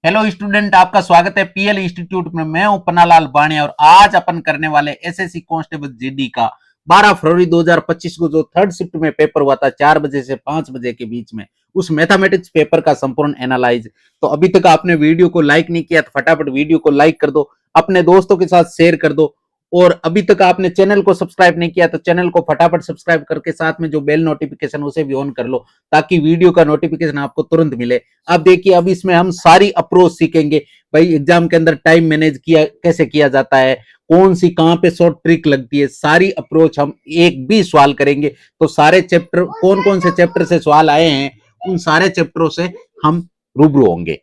Hello student, आपका स्वागत है पीएल इंस्टीट्यूट में। मैं हूं पन्नालाल बाणिया और आज अपन करने वाले एसएससी कांस्टेबल जीडी का 12 फरवरी 2025 को जो थर्ड शिफ्ट में पेपर हुआ था 4 बजे से 5 बजे के बीच में, उस मैथमेटिक्स पेपर का संपूर्ण एनालाइज। तो अभी तक आपने वीडियो को लाइक नहीं किया तो फटाफट वीडियो को लाइक कर दो, अपने दोस्तों के साथ शेयर कर दो और अभी तक आपने चैनल को सब्सक्राइब नहीं किया तो चैनल को फटाफट सब्सक्राइब करके साथ में जो बेल नोटिफिकेशन उसे भी ऑन कर लो ताकि वीडियो का नोटिफिकेशन आपको तुरंत मिले। अब देखिए, अब इसमें हम सारी अप्रोच सीखेंगे भाई, एग्जाम के अंदर टाइम मैनेज किया कैसे किया जाता है, कौन सी कहां पे शॉर्ट ट्रिक लगती है, सारी अप्रोच हम एक भी सवाल करेंगे। तो सारे चैप्टर, कौन कौन से चैप्टर से सवाल आए हैं, उन सारे चैप्टरों से हम रूबरू होंगे।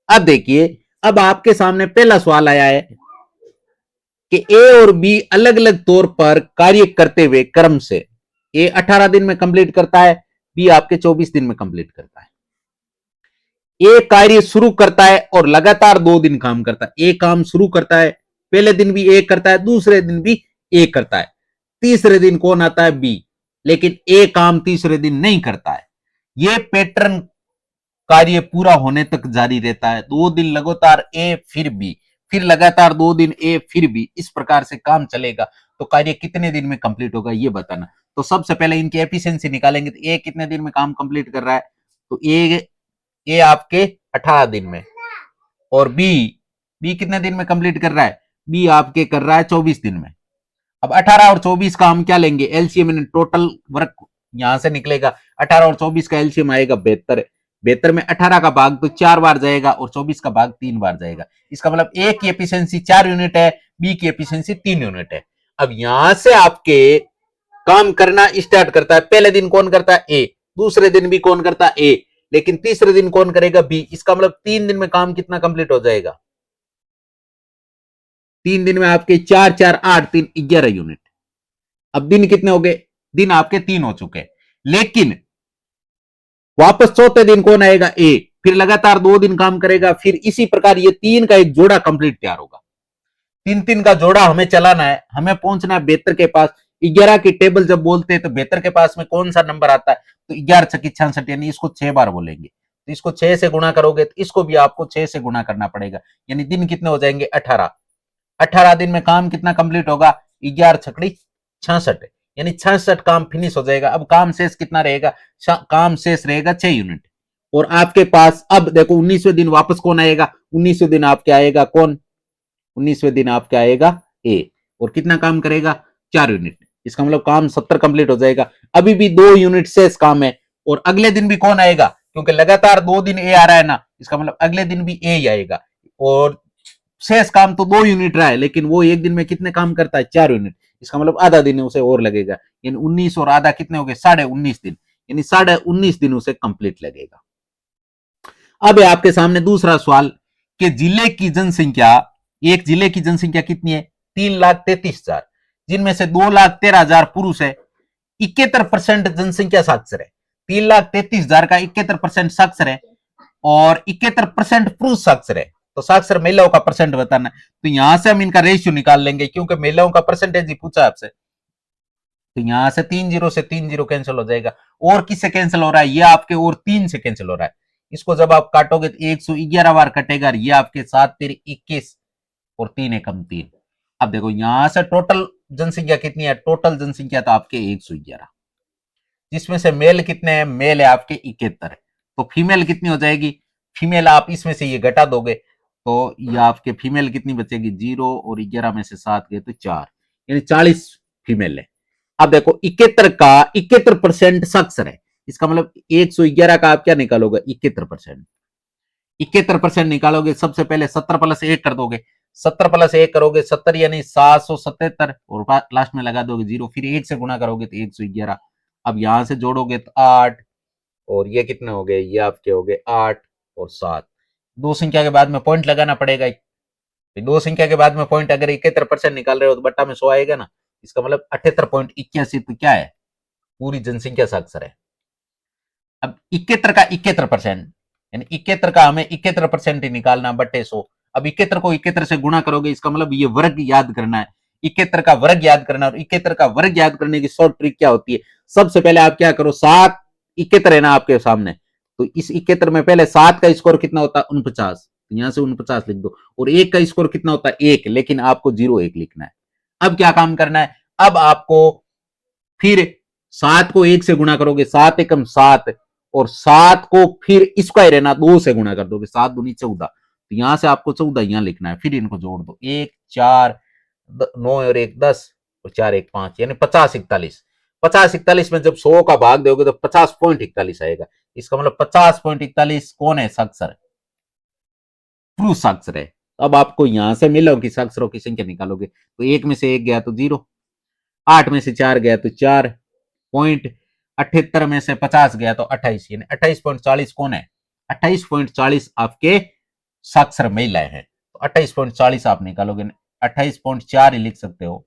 अब देखिए, अब आपके सामने पहला सवाल आया है कि ए और बी अलग अलग तौर पर कार्य करते हुए क्रम से ए 18 दिन में कंप्लीट करता है, बी आपके 24 दिन में कंप्लीट करता है। ए कार्य शुरू करता है और लगातार 2 दिन काम करता है। ए काम शुरू करता है, पहले दिन भी ए करता है, दूसरे दिन भी ए करता है, तीसरे दिन कौन आता है? बी। लेकिन ए काम तीसरे दिन नहीं करता है। यह पैटर्न कार्य पूरा होने तक जारी रहता है। 2 दिन लगातार ए, फिर बी, फिर लगातार 2 दिन ए, फिर बी, इस प्रकार से काम चलेगा। तो कार्य कितने दिन में कंप्लीट होगा ये बताना। तो सबसे पहले इनकी एफिशिएंसी निकालेंगे। तो ए कितने दिन में काम कंप्लीट कर रहा है? तो ए आपके 18 दिन में, और बी कितने दिन में कंप्लीट कर रहा है? बी आपके कर रहा है 24 दिन में। अब 18 और 24 का हम क्या लेंगे? एलसीएम, टोटल वर्क यहां से निकलेगा। 18 और 24 का एलसीएम आएगा 72। 72 में 18 का भाग तो 4 बार जाएगा और 24 का भाग 3 बार जाएगा। इसका मतलब ए की एफिशिएंसी 4 यूनिट है, बी की एफिशिएंसी 3 यूनिट है। अब यहां से आपके काम करना स्टार्ट करता है। पहले दिन कौन करता है? ए। दूसरे दिन भी कौन करता है? ए। लेकिन तीसरे दिन कौन करेगा? बी। इसका मतलब 3 दिन में काम कितना कंप्लीट हो जाएगा? 3 दिन में आपके 4 4 8 3 11 यूनिट। अब दिन कितने हो गए? दिन आपके 3 हो चुके। लेकिन वापस चौथे दिन कौन आएगा? ए। फिर लगातार 2 दिन काम करेगा, फिर इसी प्रकार ये 3 का एक जोड़ा कंप्लीट तैयार होगा। 3 का जोड़ा हमें चलाना है, हमें पहुंचना है 72 के पास। 11 की टेबल जब बोलते हैं तो 72 के पास में कौन सा नंबर आता है? तो 11 छक्की 66, यानी इसको 6 बार बोलेंगे। तो इसको 6 से गुणा करोगे तो इसको भी आपको 6 से गुणा करना पड़ेगा, यानी दिन कितने हो जाएंगे? 18। 18 दिन में काम कितना कंप्लीट होगा? 11 छकड़ी 66, यानी 66 काम फिनिश हो जाएगा। अब काम शेष कितना रहेगा? काम शेष रहेगा 6 यूनिट। और आपके पास अब देखो 19वें दिन वापस कौन आएगा? 19वें दिन आपके आएगा कौन? 19वें दिन आपका आएगा ए, और कितना काम करेगा? 4 यूनिट। इसका मतलब काम 70 कंप्लीट हो जाएगा। अभी भी 2 यूनिट शेष काम है। और अगले दिन भी कौन आएगा? क्योंकि लगातार 2 दिन ए आ रहा है ना, इसका मतलब अगले दिन भी ए ही आएगा। और शेष काम तो 2 यूनिट रहा है, लेकिन वो एक दिन में कितने काम करता है? 4 यूनिट। इसका मतलब आधा दिन उसे और लगेगा, यानी 19 और आधा कितने हो गए? 19.5 दिन, यानी 19.5 दिन उसे कंप्लीट लगेगा। अब है आपके सामने दूसरा सवाल कि जिले की जनसंख्या, एक जिले की जनसंख्या कितनी है? 3,33,000, जिनमें से 2,13,000 पुरुष है, 71% जनसंख्या साक्षर है। 3,33,000 का 71% साक्षर है और 71% पुरुष साक्षर है। तो साक्षर महिलाओं का परसेंट बताना है। तो यहां से हम इनका रेशियो निकाल लेंगे, क्योंकि महिलाओं का परसेंटेज ही पूछा आपसे। तो यहां से 3 से 3 कैंसिल हो जाएगा। और किससे कैंसिल हो रहा है? ये आपके और 3 से कैंसिल हो रहा है। इसको जब आप काटोगे तो 111 बार कटेगा। ये आपके 7 तेरी 21 और 3 एकम 3। अब देखो यहां से टोटल जनसंख्या कितनी है? टोटल जनसंख्या तो आपके 111, जिसमें से मेल कितने हैं? मेल है आपके 71 है। तो फीमेल कितनी हो जाएगी? फीमेल आप इसमें से ये घटा दोगे तो ये आपके फीमेल कितनी बचेगी? 0 और 11 में से 7 गए तो 4, यानी 40 फीमेल है। अब देखो 71 का 71% साक्षर है। इसका मतलब 111 का आप क्या निकालोगे? 71%। 71% निकालोगे, सबसे पहले 70 प्लस 1 कर दोगे। 70 प्लस 1 करोगे 70, यानी 777, और लास्ट में लगा दोगे 0। फिर 1 से गुणा करोगे तो 111। अब यहां से जोड़ोगे तो 8, और ये कितने हो गए? ये आपके हो गए 8 और 7। 2 संख्या के बाद में पॉइंट लगाना पड़ेगा। 2 संख्या के बाद में पॉइंट अगर 71% निकाल रहे हो तो बट्टा में 100 आएगा ना। इसका मतलब 78.81 तो क्या है? पूरी जनसंख्या साक्षर है। अब 71 का 71%, यानी 71 का हमें 71% ही निकालना बट्टे 100। अब 71 को 71 से गुणा करोगे, इसका मतलब ये वर्ग याद करना है। 71 का वर्ग याद करना, और 71 का वर्ग याद करने की शॉर्ट ट्रिक क्या होती है? सबसे पहले आप क्या करो, 7 71 है ना आपके सामने, तो इस 71 में पहले 7 का स्कोर कितना होता है? 49। तो यहां से 49 लिख दो, और 1 का स्कोर कितना होता है 1, लेकिन आपको 0 1 लिखना है। अब क्या काम करना है, अब आपको फिर 7 को 1 से गुणा करोगे, 7 एकम 7, और 7 को फिर स्क्वायर है ना 2 से गुणा कर दोगे, 7 दूनी 14, तो यहां से आपको 14 यहां लिखना है, फिर इनको जोड़ दो, 1 4 9 और 1 10 और 4 1 5, यानी 50 41। 50 41 में जब 100 का भाग दोगे तो 50.41 आएगा। इसका मतलब 50.41 कौन है, साक्षर, पुरुष साक्षर है। अब आपको यहां से मिला कि साक्षरों की संख्या निकालोगे, तो 1 में से 1 गया तो 0, 8 में से 4 गया तो 4, पॉइंट 78 में से 50 गया तो 28, यानी 28.40 कौन है, 28.40 आपके साक्षर महिलाएं हैं। तो 28.40 आप निकालोगे, 28.4 ही लिख सकते हो।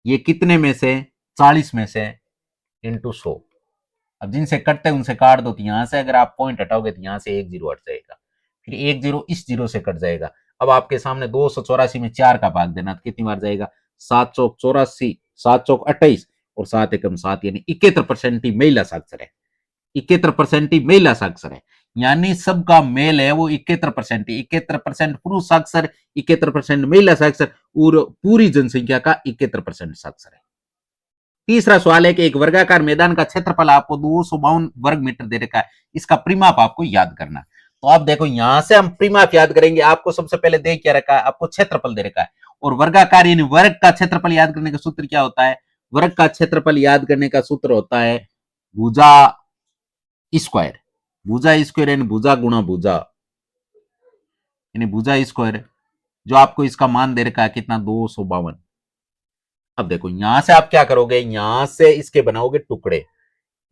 ये कितने में से, 40 में से इंटू 100। अब जिनसे कटते हैं उनसे काट दो, तो यहां से अगर आप पॉइंट हटाओगे तो यहां से 1 0 हट जाएगा, फिर 1 0 इस 0 से कट जाएगा। अब आपके सामने 284 में 4 का भाग देना, तो कितनी बार जाएगा, 7 चौक 84, 7 चौक 28 और 7 एकम 7, यानी 71% ही महिला साक्षर है। 71% ही महिला साक्षर है, यानी सबका मेल है वो 71%, 71% पुरुष साक्षर, 71% महिला साक्षर, और पूरी जनसंख्या का 71% साक्षर है। तीसरा सवाल है कि एक वर्गाकार मैदान का क्षेत्रफल आपको 252 वर्ग मीटर दे रखा है, इसका परिमाप आपको याद करना। तो आप देखो यहां से हम परिमाप याद करेंगे, आपको सबसे पहले दे क्या रखा है, आपको क्षेत्रफल दे रखा है, और वर्गाकार यानी वर्ग का क्षेत्रफल याद करने का सूत्र क्या होता है, वर्ग का क्षेत्रफल याद करने का सूत्र होता है भुजा स्क्वायर। भुजा स्क्वायर यानी भुजा गुणा भुजा, यानी भुजा स्क्वायर, जो आपको इसका मान दे रखा है कितना, 252। अब देखो यहां से आप क्या करोगे, यहां से इसके बनाओगे टुकड़े,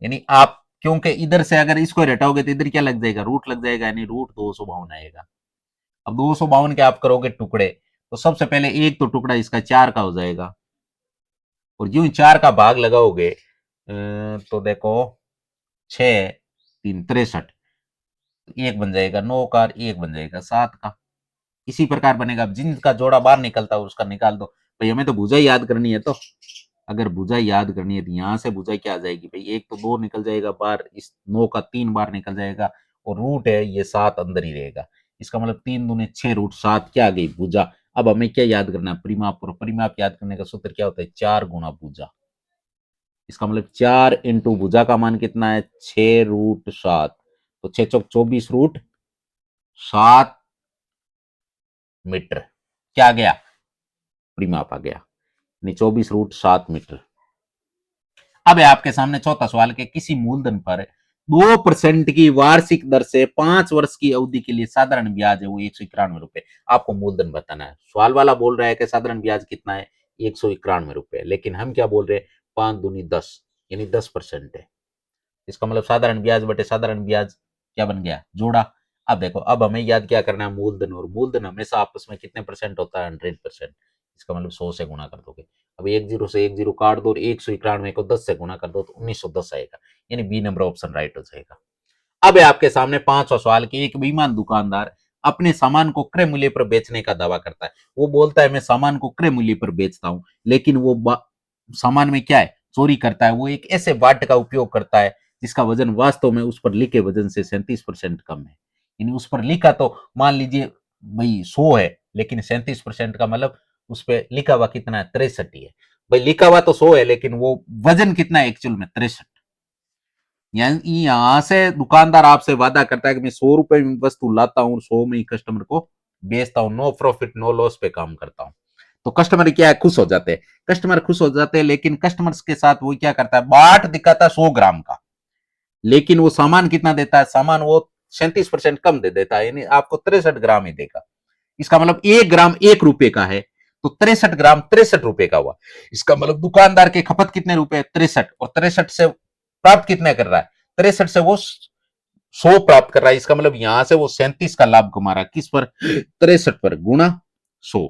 यानी आप क्योंकि इधर से अगर इसको हटाओगे तो इधर क्या लग जाएगा, रूट लग जाएगा, यानी रूट 252 आएगा। अब 252 के आप करोगे टुकड़े, तो सबसे पहले एक तो टुकड़ा इसका 4 का हो जाएगा, और यूं 4 का भाग लगाओगे तो देखो 6 3 63, एक बन जाएगा 9 का, एक बन जाएगा 7 का, इसी प्रकार बनेगा। जिनका जोड़ा बाहर निकलता है उसका निकाल दो भाई, हमें तो भुजा याद करनी है, तो अगर भुजा याद करनी है तो यहां से भुजा क्या आ जाएगी भाई, एक तो 2 निकल जाएगा बाहर, इस 9 का 3 बार निकल जाएगा, और रूट है ये 7 अंदर ही रहेगा। इसका मतलब 3 दूने 6 रूट 7 क्या आ गई, भुजा। अब हमें क्या याद करना है, परिमाप, और परिमाप याद करने का सूत्र क्या होता है, 4 गुना भुजा। इसका मतलब 4 इंटू भुजा का मान कितना है, 6 रूट 7, तो 6 चौक 24 रूट 7 मीटर क्या आ गया, परिमाप आ गया, 24 रूट 7 मीटर। अब है आपके सामने चौथा सवाल के किसी मूलधन पर 2% की वार्षिक दर से 5 वर्ष की अवधि के लिए साधारण ब्याज है वो 191 रुपए, आपको मूलधन बताना है। सवाल वाला बोल रहा है कि साधारण ब्याज कितना है, 191 रुपए, लेकिन हम क्या बोल रहे हैं, 5 दूनी 10, यानी 10% है। इसका मतलब साधारण ब्याज बटे साधारण ब्याज क्या बन गया, जोड़ा। अब देखो, अब हमें याद क्या करना है, मूलधन, और मूलधन हमेशा आपस में कितने परसेंट होता है, 100%। इसका मतलब 100 से गुणा कर दोगे। अब 1 0 से 1 0 काट दो, और 191 को 10 से गुणा कर दो तो 1910 आएगा, यानी बी नंबर ऑप्शन राइट हो जाएगा। अब है आपके सामने पांचवा सवाल कि एक बेईमान दुकानदार अपने सामान को क्रय मूल्य पर बेचने का दावा करता है। वो बोलता है मैं सामान को क्रय मूल्य पर बेचता हूं, लेकिन वो सामान में क्या है, चोरी करता है। वो एक ऐसे वाट का उपयोग करता है जिसका वजन वास्तव में उस पर लिखे वजन से 37% कम है। यानी उस पर लिखा तो मान लीजिए भाई 100 है, लेकिन 37% का मतलब उस पर लिखा हुआ कितना है, 63 ही है। भाई लिखा हुआ तो 100 है, लेकिन वो वजन कितना है एक्चुअल में, 63। यहां से दुकानदार आपसे वादा करता है कि मैं 100 रुपए में वस्तु लाता हूं और 100 में ही कस्टमर को बेचता हूं, नो प्रॉफिट नो लॉस पे काम करता हूं। तो कस्टमर क्या है, खुश हो जाते हैं, कस्टमर खुश हो जाते हैं। लेकिन कस्टमर्स के साथ वो क्या करता है, बाट दिखाता है 100 ग्राम का, लेकिन वो सामान कितना देता है, सामान वो 37% कम दे देता है, यानी आपको 63 ग्राम ही देगा। इसका मतलब 1 ग्राम 1 रुपए का है, तो 63 ग्राम 63 रुपए का हुआ। इसका मतलब दुकानदार के खपत कितने रुपए, 63, और 63 से प्राप्त कितने कर रहा है, 63 से वो 100 प्राप्त कर रहा है। इसका मतलब यहां से वो 37 का लाभ कमा रहा है, किस पर, 63 पर गुणा 100।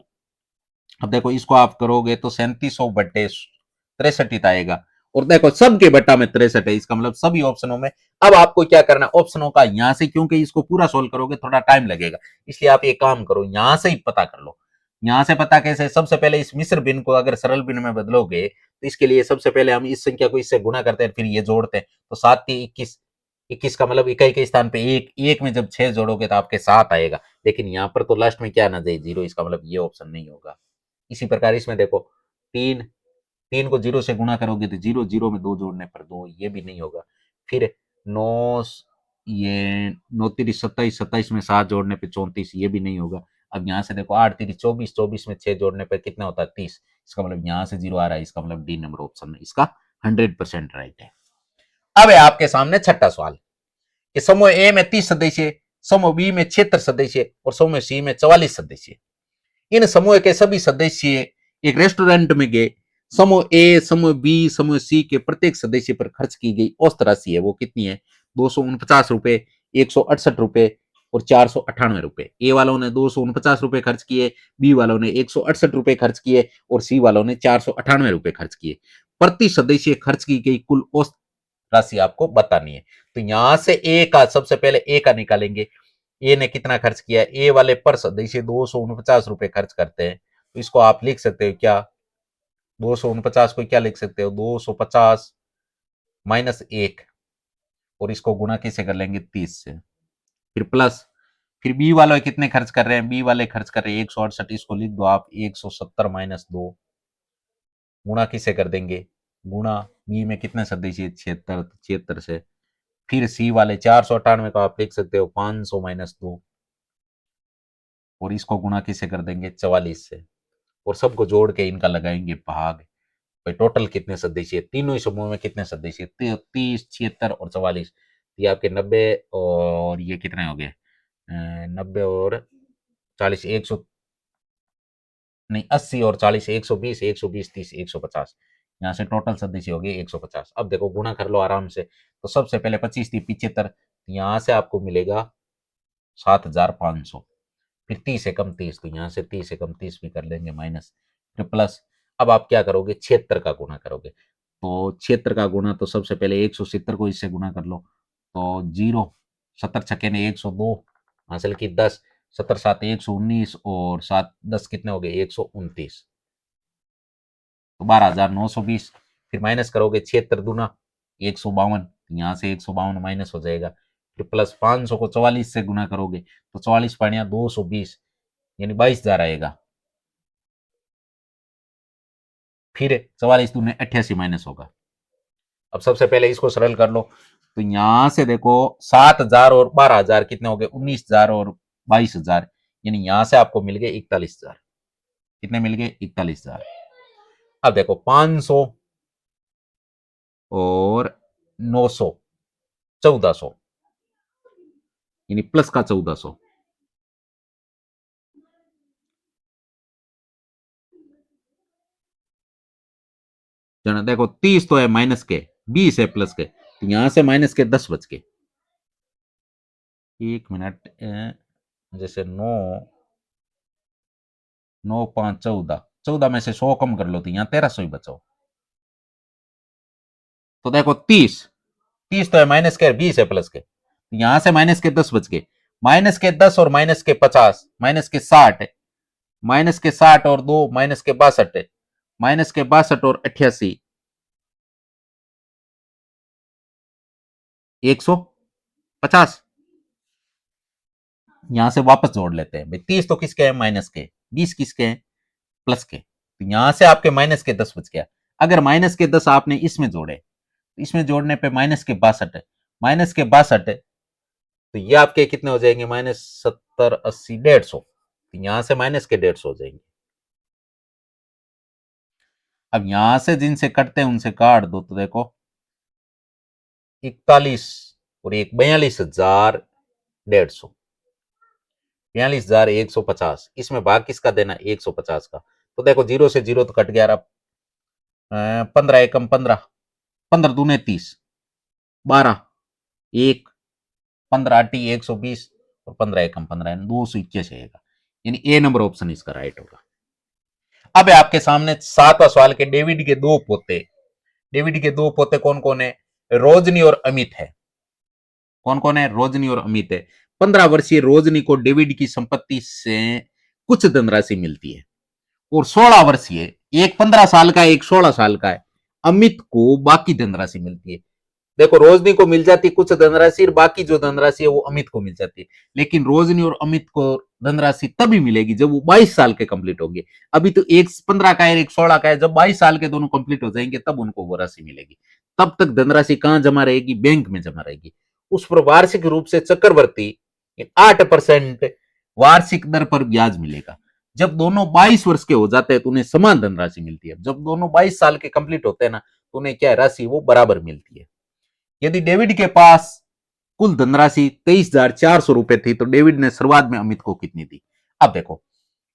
अब देखो इसको आप करोगे तो 3700 बटे 63 आएगा, और देखो सबके बट्टा में 63 है, इसका मतलब सभी ऑप्शनों में। अब आपको क्या करना, ऑप्शनों का यहां से, क्योंकि इसको पूरा सोल्व करोगे थोड़ा टाइम लगेगा, इसलिए आप एक काम करो, यहां से ही पता कर लो। यहां से पता कैसे, सबसे पहले इस मिश्र भिन्न को अगर सरल भिन्न में बदलोगे तो इसके लिए सबसे पहले हम इस संख्या को इससे गुणा करते हैं, फिर ये जोड़ते हैं, तो 7 3 21, 21 का मतलब इकाई के स्थान पे एक, एक में जब 6 जोड़ोगे तो आपके 7 आएगा, लेकिन यहाँ पर तो लास्ट में क्या ना जाए, 0, इसका मतलब ये ऑप्शन नहीं होगा। इसी प्रकार इसमें देखो, 3, 3 को 0 से गुणा करोगे तो 0, 0 में 2 जोड़ने पर 2, ये भी नहीं होगा। फिर 9, ये 9 तिरी 27, 27 में 7 जोड़ने पे 34, ये भी नहीं होगा। अब यहाँ से देखो 8 तिरी 24, 24 में 6 जोड़ने पर कितना होता है 30, इसका मतलब यहाँ से 0 आ रहा है, इसका मतलब डी नंबर ऑप्शन इसका 100% राइट है। अब है आपके सामने छठा सवाल कि समूह ए में 30 सदस्य, समूह बी में 76 सदस्य और समूह सी में 44 सदस्य। इन समूह के सभी सदस्य एक रेस्टोरेंट में गए। समूह ए, समूह बी, समूह सी के प्रत्येक सदस्य पर खर्च की गई औसत राशि है वो कितनी है, 249 रुपए, 168 रुपए और 498 रुपए। ए वालों ने 249 रुपए खर्च किए, बी वालों ने 168 रुपए खर्च किए और सी वालों ने 498 रुपए खर्च किए। प्रति सदस्य खर्च की गई कुल औसत राशि आपको बतानी है। तो यहां से ए का, सबसे पहले ए का निकालेंगे। ए ने कितना खर्च किया, ए वाले पर सदस्य 249 रुपए खर्च करते हैं, तो इसको आप लिख सकते हो क्या, 249 को क्या लिख सकते हो, 250 माइनस 1, और इसको गुणा किसे कर लेंगे 30 से, फिर प्लस, फिर बी वाले कितने खर्च कर रहे हैं, बी वाले खर्च कर रहे हैं 168, इसको लिख दो आप 170 माइनस 2, गुणा किसे कर देंगे, गुणा बी में कितने सदस्य 76, 76 से, फिर सी वाले 498 को आप लिख सकते हो 500 माइनस 2, और इसको गुणा किसे कर देंगे 44 से, और सबको जोड़ के इनका लगाएंगे भाग। भाई टोटल कितने सदस्य, तीनों ही समूह में कितने सदस्य, 30, 76 और 44, ये आपके 90 और ये कितने हो गए, 90 और 40, 100 नहीं 80 और 40, 120, 120, 30, 150, यहाँ से टोटल सदस्य हो गए 150। अब देखो गुणा कर लो आराम से, तो सबसे पहले 25 थी 75, यहाँ से आपको मिलेगा 7500, फिर 30 एकम 30, तो यहाँ से 30 एकम 30 भी कर लेंगे माइनस, फिर प्लस। अब आप क्या करोगे, 76 का गुणा करोगे, तो 76 का गुणा, तो सबसे पहले 170 को इससे गुणा कर लो, तो 0, 70 छक्के ने 102 हासिल की 10, 70 7 119 और 7 10 कितने हो गए 129, तो 12,920, फिर माइनस करोगे 76 दूना 152, यहाँ से 152 माइनस हो जाएगा, फिर प्लस 500 को 44 से गुणा करोगे तो 44 पानिया 220, यानी 22,000 आएगा, फिर 44 दूने 88 माइनस होगा। अब सबसे पहले इसको सरल कर लो, तो यहां से देखो 7,000 और 12,000 कितने हो गए 19,000 और 22,000, यानी यहां से आपको मिल गए 41,000, कितने मिल गए 41,000। अब देखो 500 और 900, 1400, यानी प्लस का 1400, देखो 30 तो है माइनस के, 20 है प्लस के, तो यहां से माइनस के 10 बच के, 1 मिनट, जैसे 9, 9 5 14, 14 में से 100 कम कर लो तो यहाँ 1300 ही बचो, तो देखो 30, 30 तो है माइनस के, 20 है प्लस के, यहां से माइनस के 10 बच गए, माइनस के 10 और माइनस के 50, माइनस के 60, माइनस के 60 और 2 माइनस के 62, माइनस के 62 और 88, 150, यहां से वापस जोड़ लेते हैं भाई, 30 तो किसके हैं माइनस के, 20 किसके हैं प्लस के, तो यहां से आपके माइनस के 10 बच गया। अगर माइनस के 10 आपने इसमें जोड़े, तो इसमें जोड़ने पे माइनस के 62 है, माइनस के 62 है, तो ये आपके कितने हो जाएंगे माइनस 70 80 150, तो यहां से माइनस के 150 हो जाएंगे। अब यहां से जिनसे कटते हैं उनसे काट दो, तो देखो 41 और एक 42,150, 42,150, इसमें भाग किसका देना 150 का, तो देखो 0 से 0 तो कट गया, अब 15 एकम 15, 15 दूने 30, 12, 1, 15 अटी 120 और 15 एकम 15, 281 आएगा, यानी ए नंबर ऑप्शन इसका राइट होगा। अब है आपके सामने सातवां सवाल के डेविड के दो पोते, डेविड के दो पोते कौन कौन है, रोजनी और अमित है, कौन कौन है, रोजनी और अमित है। 15 वर्षीय रोजनी को डेविड की संपत्ति से कुछ धनराशि मिलती है, और 16 वर्षीय, एक 15 साल का है एक 16 साल का है, अमित को बाकी धनराशि मिलती है। देखो रोजनी को मिल जाती कुछ धनराशि और बाकी जो धनराशि है वो अमित को मिल जाती है, लेकिन रोजनी और अमित को धनराशि तभी मिलेगी जब वो 22 साल के कंप्लीट होंगे। अभी तो एक 15 का है, एक 16 का है, जब 22 साल के दोनों कंप्लीट हो जाएंगे तब उनको वो राशि मिलेगी। तब तक धनराशि कहां जमा रहेगी? बैंक में जमा रहेगी। उस पर वार्षिक रूप से चक्रवर्ती 8% वार्षिक दर पर ब्याज मिलेगा। जब दोनों 22 वर्ष के हो जाते हैं तो उन्हें समान धनराशि मिलती है। जब दोनों 22 साल के कंप्लीट होते हैं ना, तो उन्हें क्या राशि वो बराबर मिलती है। यदि डेविड के पास कुल धनराशि 23,400 रुपए थी तो डेविड ने शुरुआत में अमित को कितनी दी? अब देखो,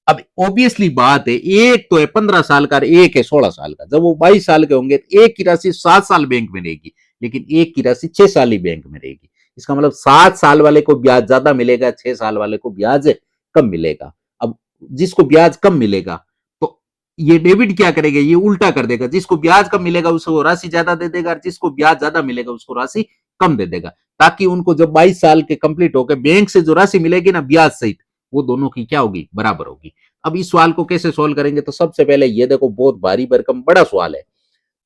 अब ऑब्वियसली बात है, एक तो है 15 साल का, एक है 16 साल का। जब वो 22 साल के होंगे तो एक की राशि 7 साल बैंक में रहेगी, लेकिन एक की राशि 6 साल ही बैंक में रहेगी। इसका मतलब 7 साल वाले को ब्याज ज्यादा मिलेगा, 6 साल वाले को ब्याज कम मिलेगा। अब जिसको ब्याज कम मिलेगा तो ये डेबिट क्या करेगा? ये उल्टा कर देगा, जिसको ब्याज कम मिलेगा उसको राशि ज्यादा दे देगा, और जिसको ब्याज ज्यादा मिलेगा उसको राशि कम दे देगा, ताकि उनको जब 22 साल के कंप्लीट होकर बैंक से जो राशि मिलेगी ना ब्याज सहित, वो दोनों की क्या होगी? बराबर होगी। अब इस सवाल को कैसे सोल्व करेंगे? तो सबसे पहले ये देखो, बहुत भारी भरकम बड़ा सवाल है,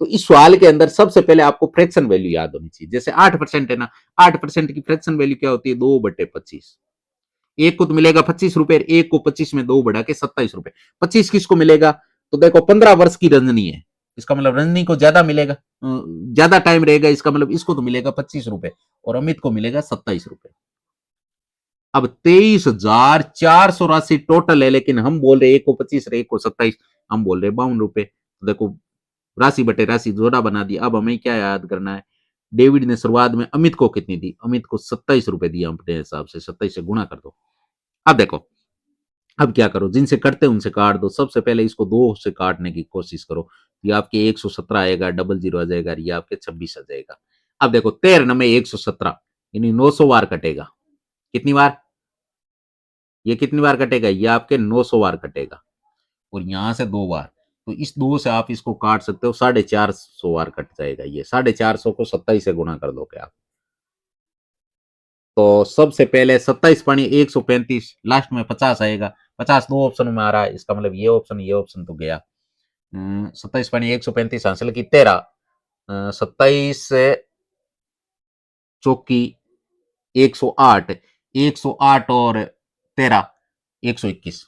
तो इस सवाल के अंदर सबसे पहले आपको फ्रैक्शन वैल्यू याद होनी चाहिए। जैसे 8% है ना, 8% की फ्रैक्शन वैल्यू क्या होती है? 2/25। एक को तो मिलेगा 25 रुपए, एक को 25 में 2 बढ़ा के 27 रुपए। 25 किसको मिलेगा? तो देखो 15 वर्ष की रंजनी है, इसका मतलब रंजनी को ज्यादा मिलेगा, ज्यादा टाइम रहेगा, इसका मतलब इसको तो मिलेगा 25 रुपए और अमित को मिलेगा 27 रुपए। अब 23,400 राशि टोटल है, लेकिन हम बोल रहे एक को 25 एक को 27, हम बोल रहे 52 रुपए। तो देखो राशि बटे राशि जोड़ा बना दिया। अब हमें क्या याद करना है? डेविड ने शुरुआत में अमित को कितनी दी? अमित को 27 रुपए दिया अपने हिसाब से, 27 से गुणा कर दो। अब देखो, अब क्या करो, जिनसे कटते उनसे काट दो। सबसे पहले इसको 2 से काटने की कोशिश करो, ये आपके 117 आएगा, डबल जीरो आ जाएगा, ये आपके 26 आ जाएगा। अब देखो 13 में 117 यानी 900 बार कटेगा। कितनी बार? ये कितनी बार कटेगा? ये आपके 900 बार कटेगा, और यहां से 2 बार, तो इस 2 से आप इसको काट सकते हो, 450 बार कट जाएगा। ये 450 को 27 से गुणा कर दो क्या? तो सबसे पहले 27 पानी 135, लास्ट में 50 आएगा। 50 दो ऑप्शन में आ रहा है, इसका मतलब ये ऑप्शन तो गया। 27 पानी 135 हासिल की 13, 27 चौकी 108, 108 और 13 121,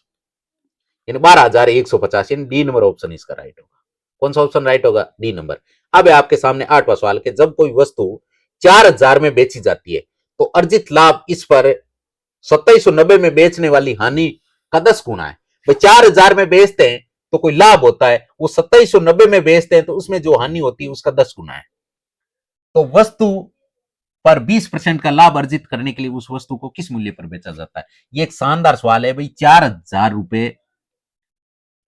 यानी 12,150, यानी डी नंबर ऑप्शन इसका राइट होगा। कौन सा ऑप्शन राइट होगा? D number. अब है आपके सामने 8वां सवाल के, जब कोई वस्तु 4,000 में बेची जाती है तो अर्जित लाभ इस पर 2790 में बेचने वाली हानि का 10 गुना है। भाई 4,000 में बेचते हैं तो कोई लाभ होता है, वो 2790 में बेचते हैं तो उसमें जो हानि होती है उसका 10 गुना है। तो वस्तु पर 20% का लाभ अर्जित करने के लिए उस वस्तु को किस मूल्य पर बेचा जाता है? ये एक शानदार सवाल है भाई। 4,000 रुपए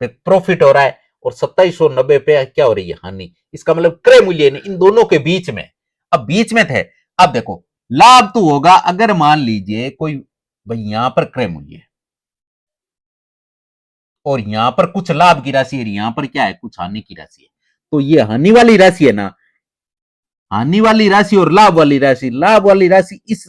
पे प्रॉफिट हो रहा है और 2790 पे क्या हो रही है? हानि। इसका मतलब क्रय मूल्य इन दोनों के बीच में, अब बीच में थे। अब देखो लाभ तो होगा अगर मान लीजिए कोई, भाई यहां पर क्रय मूल्य है और यहां पर कुछ लाभ की राशि है, यहां पर क्या है? कुछ हानि की राशि है। तो ये हानि वाली राशि है ना, हानि वाली राशि और लाभ वाली राशि, लाभ वाली राशि इस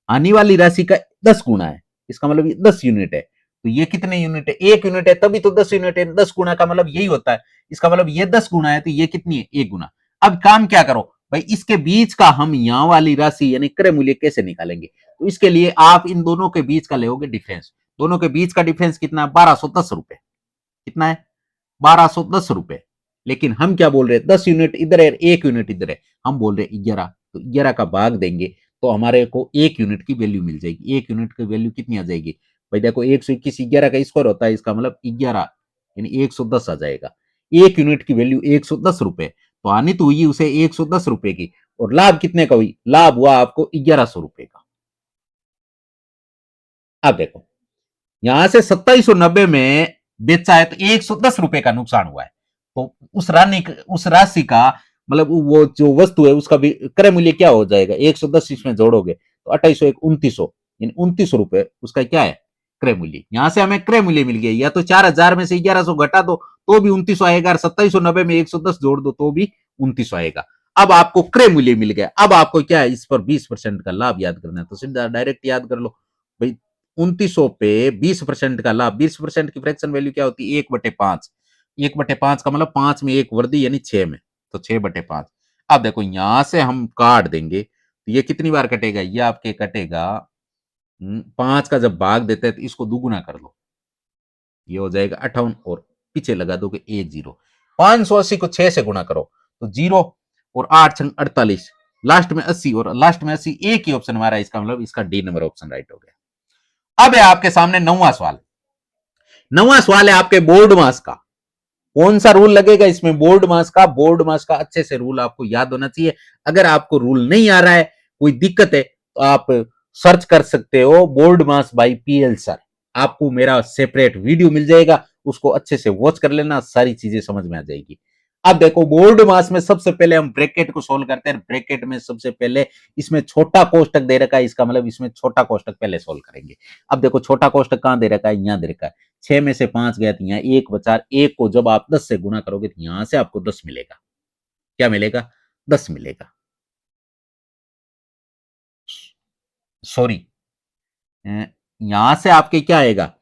हानि वाली राशि का 10 गुना है। इसका मतलब ये 10 यूनिट है। तो ये कितने यूनिट है? 1 यूनिट है, तभी तो 10 यूनिट है। 10 गुना का मतलब यही होता है। इसका मतलब ये 10 गुना है तो ये कितनी है? 1 गुना। अब काम क्या करो भाई, इसके बीच का हम यहां वाली राशि यानी क्रय मूल्य कैसे निकालेंगे? तो इसके लिए आप इन दोनों के बीच का लेोगे डिफरेंस। दोनों के बीच का डिफरेंस कितना है? 1210 रुपए। कितना है? 1210 रुपए। लेकिन हम क्या बोल रहे हैं? 10 यूनिट इधर है, 1 यूनिट इधर है, हम बोल रहे 11। तो 11 का भाग देंगे तो हमारे को 1 यूनिट की वैल्यू मिल जाएगी। 1 यूनिट की वैल्यू कितनी आ जाएगी भाई? देखो 121 11 का स्क्वायर होता है, इसका मतलब 11 यानी 110 आ जाएगा। 1 यूनिट की वैल्यू 110 रुपए, तो हानि तो हुई उसे 110 रुपए की, और लाभ कितने का हुई? लाभ हुआ आपको 1100 रुपए का। अब देखो यहां से 2790 में बेचा है तो 110 रुपए का नुकसान हुआ है। तो उस राशि का मतलब वो जो वस्तु है उसका भी क्रय मूल्य क्या हो जाएगा? 110 इसमें जोड़ोगे तो 2800 एक 2900, यानी 2900 रुपए उसका क्या है? क्रय मूल्य। यहां से हमें क्रय मूल्य मिल गया। या तो 4,000 में से 1100 घटा दो तो भी 2900 आएगा, और 2790 में 110 जोड़ दो तो भी 2900 आएगा। अब आपको क्रय मूल्य मिल गया। अब आपको क्या है? इस पर 20% का लाभ याद करना है, तो सीधा डायरेक्ट याद कर लो भाई। 2900 पे 20% का लाभ, 20% की फ्रैक्शन वैल्यू क्या होती है? 1/5। 1/5 का मतलब 5 में 1 वर्दी यानी 6 में, तो 6/5। अब देखो यहां से हम काट देंगे तो ये कितनी बार कटेगा, ये आपके कटेगा 5 का जब भाग देते हैं तो इसको दुगुना कर लो, ये हो जाएगा 58 और पीछे लगा दोगे 1 0। 580 को 6 से गुणा करो तो 0 और 8 छंग 48, लास्ट में 80 और लास्ट में 80, एक ही ऑप्शन हमारा, इसका मतलब इसका डी नंबर ऑप्शन राइट हो गया। अब है आपके सामने नौवां सवाल। नौवां सवाल है आपके बोर्ड मास का। कौन सा रूल लगेगा इसमें, बोर्ड मास का। बोर्ड मास का अच्छे से रूल आपको याद होना चाहिए। अगर आपको रूल नहीं आ रहा है, कोई दिक्कत है, तो आप सर्च कर सकते हो board mass by PL sir. आपको मेरा सेपरेट वीडियो मिल जाएगा, उसको अच्छे से वॉच कर लेना, सारी चीजें समझ में आ जाएगी। अब देखो बोर्ड मास में सबसे पहले हम ब्रैकेट को सोल्व करते हैं। ब्रैकेट में सबसे पहले इसमें छोटा कोष्टक दे रखा है, इसका मतलब इसमें छोटा कोष्टक पहले सोल्व करेंगे। अब देखो छोटा कोष्टक कहां दे रखा है, यहां दे रखा है। 6 में से 5 गया तो यहां 1 बचा, 1 को जब आप 10 से गुना करोगे तो यहां से आपको 10 मिलेगा। क्या मिलेगा, 10 मिलेगा। सॉरी, यहां से आपके क्या आएगा,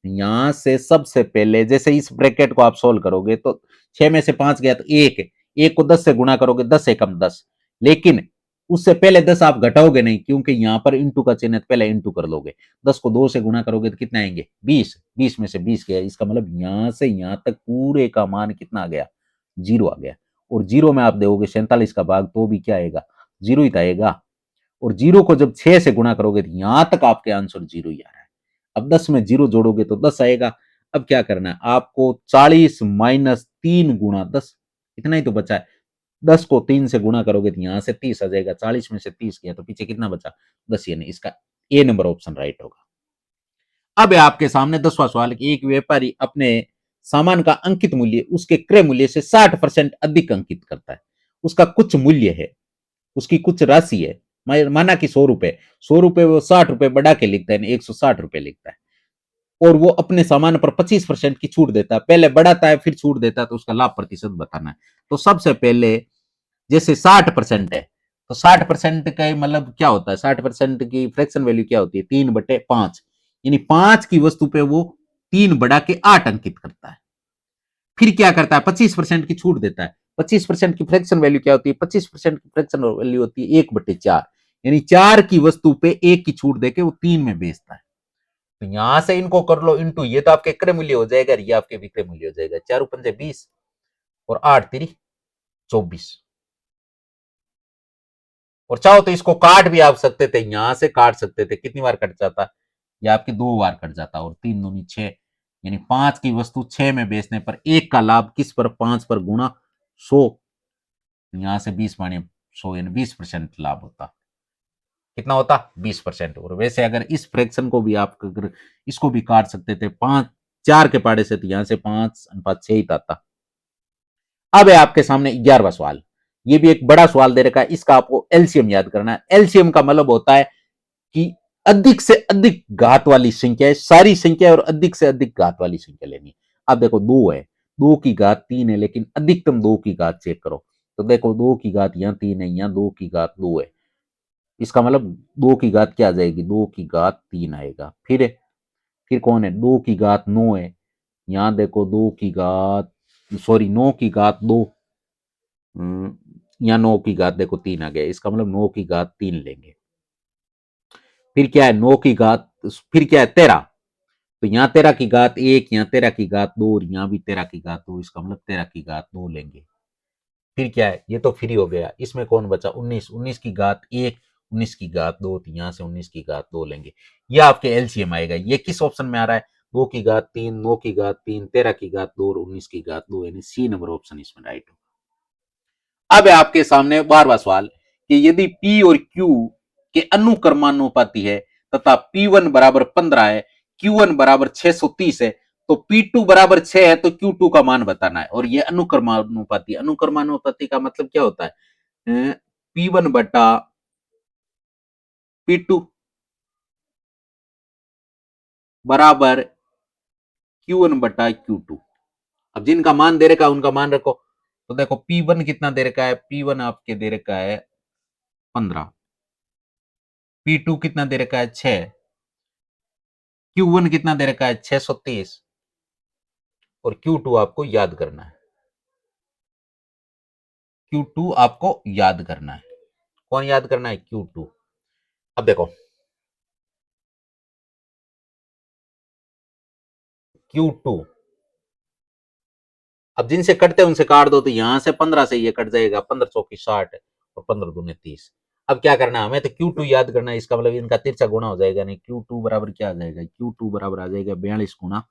यहां से सबसे पहले जैसे इस ब्रैकेट को आप सोल्व करोगे तो 6 में से 5 गया तो 1, 1 को 10 से गुणा करोगे, 10 एकम 10। लेकिन उससे पहले 10 आप घटाओगे नहीं, क्योंकि यहां पर इंटू का चिन्ह, पहले इंटू कर लोगे। 10 को 2 से गुणा करोगे तो कितने आएंगे, 20, 20 में से 20 गया, इसका मतलब यहां से यहां तक पूरे का मान कितना आ गया, 0 आ गया। और 0 में आप दोगे 47 का भाग तो भी क्या आएगा, 0 ही तो आएगा। और 0 को जब 6 से गुणा करोगे तो यहां तक आपके आंसर 0 ही आ रहा है। अब 10 में 0 जोड़ोगे तो 10 आएगा। अब क्या करना है आपको, 40 माइनस 3 गुणा 10, इतना ही तो बचा है। 10 को 3 से गुणा करोगे तो यहां से 30 आ जाएगा। 40 में से 30 गया तो पीछे कितना बचा, 10, यानी इसका ए नंबर ऑप्शन राइट होगा। अब है आपके सामने 10वां सवाल कि एक व्यापारी अपने सामान का अंकित मूल्य उसके क्रय मूल्य से 60% अधिक अंकित करता है। उसका कुछ मूल्य है, उसकी कुछ राशि है, माना कि 100 रुपए, 100 रुपए वो 60 रुपए बढ़ा के लिखता है, 160 रुपए लिखता है। और वो अपने सामान पर 25% की छूट देता है, पहले बढ़ाता है फिर छूट देता है, तो उसका लाभ प्रतिशत बताना है। तो सबसे पहले जैसे 60% है, तो 60% का मतलब क्या होता है, 60% की फ्रैक्शन वैल्यू क्या होती है, 3/5, यानी 5 की वस्तु पे वो 3 बढ़ा के 8 अंकित करता है। फिर क्या करता है, 25% की छूट देता है। 25% की फ्रैक्शन वैल्यू क्या होती है, 25% की फ्रैक्शन वैल्यू होती है 1/4, यानी 4 की वस्तु पे 1 की छूट देके वो 3 में बेचता है। तो यहां से इनको कर लो इंटू, ये तो आपके क्रय मूल्य हो जाएगा, ये आपके विक्रय मूल्य हो जाएगा। 4 पंजे 20 और 8 3 24। और चाहो तो इसको काट भी आप सकते थे, यहां से काट सकते थे, कितनी बार कट जाता, ये आपकी 2 बार कट जाता। और 3 दूनी 6, यानी 5 की वस्तु 6 में बेचने पर 1 का लाभ किस पर, 5 पर गुणा 100, यहां से 20 माने 100, यानी 20% लाभ होता। कितना होता, 20%। और वैसे अगर इस फ्रैक्शन को भी आप अगर इसको भी काट सकते थे 5 4 के पाड़े से, तो यहां से 5/6 ही आता। अब है आपके सामने 11वां सवाल। ये भी एक बड़ा सवाल दे रखा है, इसका आपको एलसीएम याद करना है। एलसीएम का मतलब होता है कि अधिक से अधिक घात वाली संख्या है, सारी संख्या और अधिक से अधिक घात वाली संख्या लेनी है। अब देखो 2 है, 2 की घात 3 है, लेकिन अधिकतम 2 की घात चेक करो। तो देखो 2 की घात यहां 3 है, यहां 2 की घात 2 है, इसका मतलब 2 की घात क्या आ जाएगी, 2 की घात 3 आएगा। फिर कौन है, 2 की घात 9 है, यहां देखो 2 की घात, सॉरी 9 की घात 2, यहाँ 9 की घात देखो 3 आ गया, इसका मतलब 9 की घात 3 लेंगे। फिर क्या है 9 की घात, फिर क्या है 13, तो यहाँ 13 की घात 1, यहाँ 13 की घात 2 और यहाँ भी 13 की घात 2, इसका मतलब 13 की घात 2 लेंगे। फिर क्या है, ये तो फ्री हो गया, इसमें कौन बचा 19, 19 की घात 1, 19 की घात 2, तो यहाँ से 19 की घात 2 लेंगे। ये आपके एलसीएम आएगा। ये किस ऑप्शन में आ रहा है, 2 की घात 3, 9 की घात 3, 13 की घात 2 और 19 की घात 2, यानी सी नंबर ऑप्शन इसमें राइट हो। अब है आपके सामने 12वां सवाल कि यदि P और Q के अनुक्रमानुपाती है तथा P1 बराबर 15 है, Q1 बराबर 630 है, तो P2 बराबर 6 है, तो Q2 का मान बताना है। और ये अनुक्रमानुपाती, अनुक्रमानुपाती का मतलब क्या होता है, P1 बटा P2 बराबर Q1 बटा Q2। अब जिनका मान दे रखा है उनका मान रखो। तो देखो P1 कितना दे रखा है, P1 आपके दे रखा है 15, P2 कितना दे रखा है 6, Q1 कितना दे रखा है 630 और Q2 आपको याद करना है। Q2 आपको याद करना है। कौन याद करना है? Q2। अब देखो Q2, अब जिनसे कटते हैं उनसे काट दो, तो यहां से 15 से ये कट जाएगा, 15 चौकी 60 और 15 दूने 30। अब क्या करना है हमें? तो Q2 याद करना है, इसका मतलब इनका तिरछा गुणा हो जाएगा। नहीं, Q2 बराबर क्या आ जाएगा? Q2 बराबर आ जाएगा 42 गुना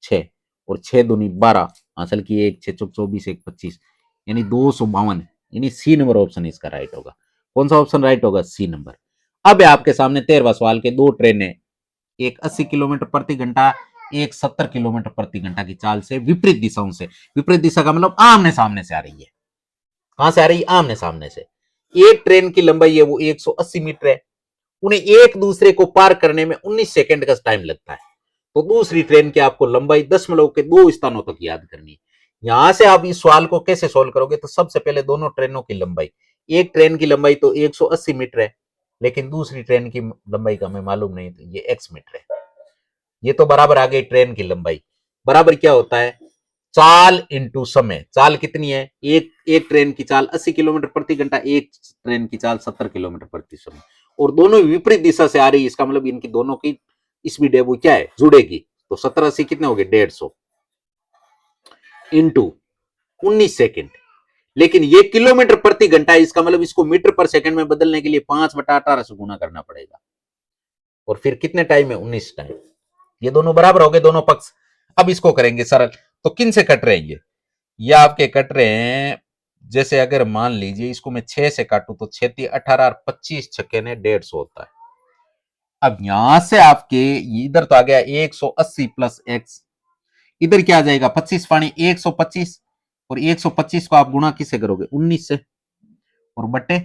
6 और 6 दूनी 12, असल की 1 6 24 1 25, यानी 252। यानी सी नंबर ऑप्शन इसका राइट होगा। कौन सा ऑप्शन राइट होगा? C number. अब आपके सामने 13वां सवाल के दो ट्रेनें, एक 80 किलोमीटर प्रति घंटा, एक 70 किलोमीटर प्रति घंटा की चाल से विपरीत दिशाओं से, विपरीत दिशा का मतलब आमने सामने से आ रही है। कहां से आ रही है? आमने सामने से। एक ट्रेन की लंबाई है वो 180 मीटर है, उन्हें एक दूसरे को पार करने में 19 सेकंड का टाइम लगता है। तो दूसरी ट्रेन की आपको लंबाई दशमलव के 2 स्थानों तक याद करनी है। यहां से आप इस सवाल को कैसे सोल्व करोगे? तो सबसे पहले दोनों ट्रेनों की लंबाई, एक ट्रेन की लंबाई तो 180 मीटर है, लेकिन दूसरी ट्रेन की लंबाई का हमें मालूम नहीं, तो ये x मीटर है। ये तो बराबर आ गई ट्रेन की लंबाई। बराबर क्या होता है? चाल इंटू समय। चाल कितनी है? एक ट्रेन की चाल 80 किलोमीटर प्रति घंटा, एक ट्रेन की चाल 70 किलोमीटर प्रति समय, और दोनों विपरीत दिशा से आ रही है। इसका मतलब इनकी दोनों की स्पीड है वो क्या है? जुड़ेगी। तो 17 80 कितने हो गए? 150 इंटू 19 सेकेंड। लेकिन ये किलोमीटर प्रति घंटा है, इसका मतलब इसको मीटर पर सेकंड में बदलने के लिए 5/18 से गुना करना पड़ेगा। और फिर कितने टाइम है? 19 टाइम। ये दोनों बराबर हो गए, दोनों पक्ष। अब इसको करेंगे सरल। तो किन से कट रहे हैं ये आपके कट रहे हैं, जैसे अगर मान लीजिए इसको मैं 6 से काटू तो 6 18 और 25 छक्के ने 150 होता है। अब यहां से आपके इधर तो आ गया 180 प्लस एक्स, इधर क्या आ जाएगा? 25 पानी 125, और 125 को आप गुणा किससे करोगे? 19 से, और बटे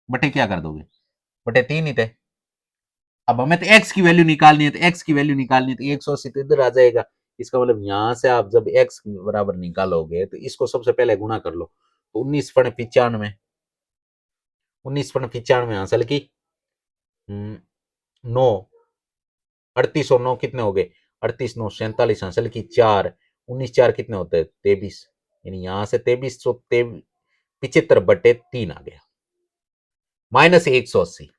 बटे क्या कर दोगे? बटे 3 ही थे। अब हमें तो एक्स की वैल्यू निकालनी है, तो एक्स की वैल्यू निकालनी है तो 180 तो इधर आ जाएगा। इसका मतलब यहां से आप जब एक्स बराबर निकालोगे तो इसको सबसे पहले गुणा कर लो, तो 19/95, 19/95 हासिल की 9, 38 और 9 कितने हो गए? 38 9 47 हासिल की 4, 19 4 कितने होते हैं? 23। यानी यहां से 2375/3 आ गया, माइनस 180।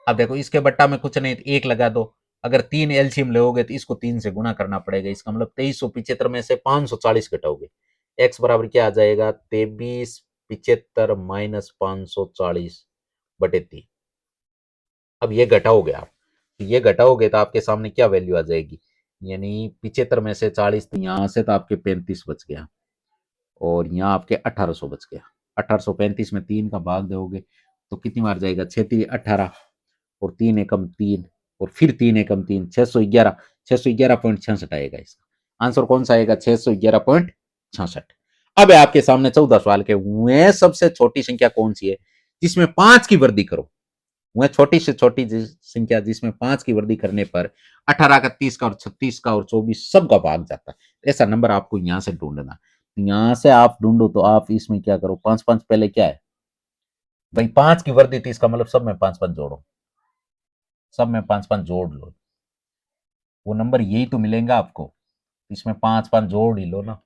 अब देखो इसके बट्टा में कुछ नहीं, एक लगा दो। अगर 3 एलसीएम लोगे तो इसको 3 से गुणा करना पड़ेगा। इसका मतलब 2375 में से 540 घटाओगे, एक्स बराबर क्या आ जाएगा? 2375 माइनस 540/3। अब ये घटाओगे आप, तो ये घटाओगे तो आपके सामने क्या वैल्यू आ जाएगी? यानी 75 में से 40, तो यहां से तो आपके 35 बच गया, और यहाँ आपके 1800 बच गया। 1835 में 3 का भाग दोगे तो कितनी बार जाएगा? 6×3 = 18, और 3 एकम 3, और फिर 3 एकम 3, 611, 611.66 आएगा। इसका आंसर कौन सा आएगा? 611.66। अब है आपके सामने 14 सवाल के, वह सबसे छोटी संख्या कौन सी है जिसमें 5 की वृद्धि करो? वह छोटी से छोटी संख्या जिसमें 5 की वृद्धि करने पर 18 का, 30 का और 36 का और 24 सबका भाग जाता है। ऐसा नंबर आपको यहां से ढूंढना। यहां से आप ढूंढो तो आप इसमें क्या करो? 5 5 पहले क्या है भाई? 5 की वृद्धि थी, इसका मतलब सब में 5 5 जोड़ो, सब में 5 5 जोड़ लो, वो नंबर यही तो मिलेगा आपको। इसमें 5 5 जोड़ ही लो ना।